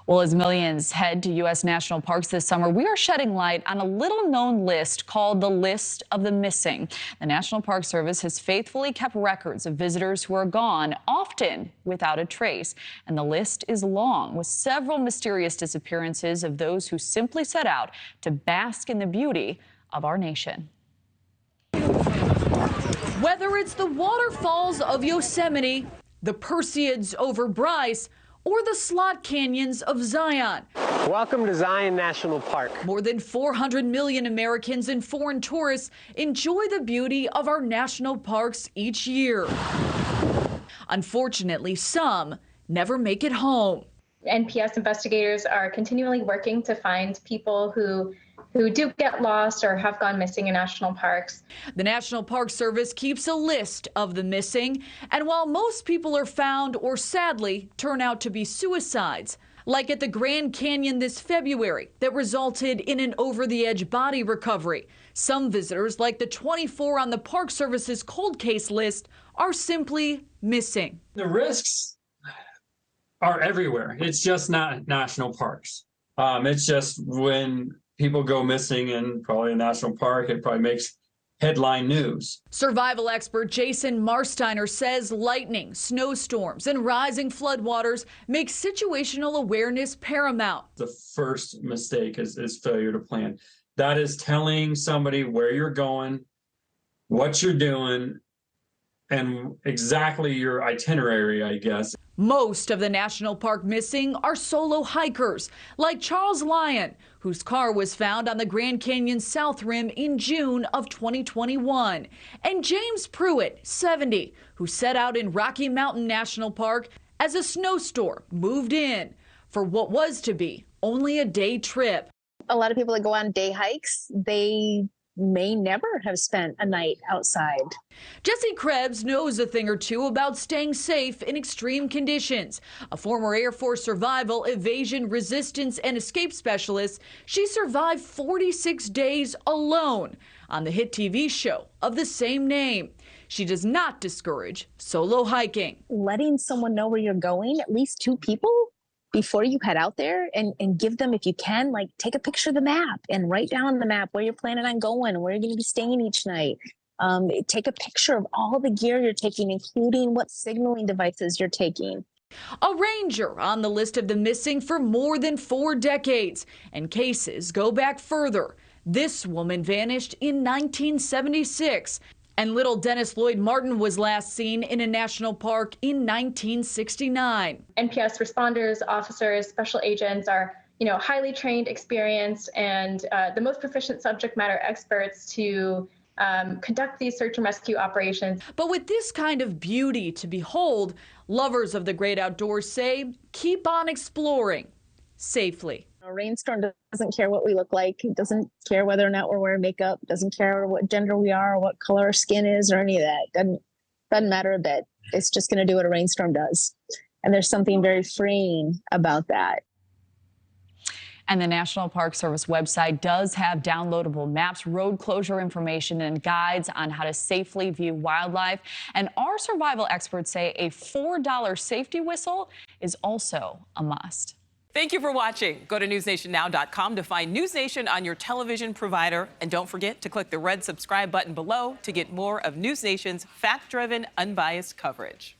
Well, as millions head to U.S. national parks this summer, we are shedding light on a little-known list called the List of the Missing. The National Park Service has faithfully kept records of visitors who are gone, often without a trace. And the list is long, with several mysterious disappearances of those who simply set out to bask in the beauty of our nation. Whether it's the waterfalls of Yosemite, the Perseids over Bryce, or the slot canyons of Zion. Welcome to Zion National Park. More than 400 million Americans and foreign tourists enjoy the beauty of our national parks each year. Unfortunately, some never make it home. NPS investigators are continually working to find people who do get lost or have gone missing in national parks. The National Park Service keeps a list of the missing, and while most people are found or sadly turn out to be suicides, like at the Grand Canyon this February that resulted in an over-the-edge body recovery, some visitors, like the 24 on the Park Service's cold case list, are simply missing. The risks are everywhere. It's just not national parks. It's just when people go missing in probably a national park, it probably makes headline news. Survival expert Jason Marsteiner says lightning, snowstorms, and rising floodwaters make situational awareness paramount. The first mistake is failure to plan. That is telling somebody where you're going, what you're doing, and exactly your itinerary, I guess. Most of the national park missing are solo hikers, like Charles Lyon, whose car was found on the Grand Canyon South Rim in June of 2021, and James Pruitt, 70, who set out in Rocky Mountain National Park as a snowstorm moved in for what was to be only a day trip. A lot of people that go on day hikes, they may never have spent a night outside. Jesse Krebs knows a thing or two about staying safe in extreme conditions. A former Air Force survival, evasion, resistance, and escape specialist, she survived 46 days alone on the hit TV show of the same name. She does not discourage solo hiking. Letting someone know where you're going, at least two people, before you head out there, and give them, if you can, like, take a picture of the map and write down on the map where you're planning on going, where you're going to be staying each night. Take a picture of all the gear you're taking, including what signaling devices you're taking. A ranger on the list of the missing for more than 4 decades, and cases go back further. This woman vanished in 1976. And little Dennis Lloyd Martin was last seen in a national park in 1969. NPS responders, officers, special agents are, highly trained, experienced, and the most proficient subject matter experts to conduct these search and rescue operations. But with this kind of beauty to behold, lovers of the great outdoors say, keep on exploring safely. A rainstorm doesn't care what we look like. It doesn't care whether or not we're wearing makeup. Doesn't care what gender we are or what color our skin is or any of that. Doesn't matter a bit. It's just going to do what a rainstorm does. And there's something very freeing about that. And the National Park Service website does have downloadable maps, road closure information, and guides on how to safely view wildlife. And our survival experts say a $4 safety whistle is also a must. Thank you for watching. Go to newsnationnow.com to find News Nation on your television provider. And don't forget to click the red subscribe button below to get more of News Nation's fact-driven, unbiased coverage.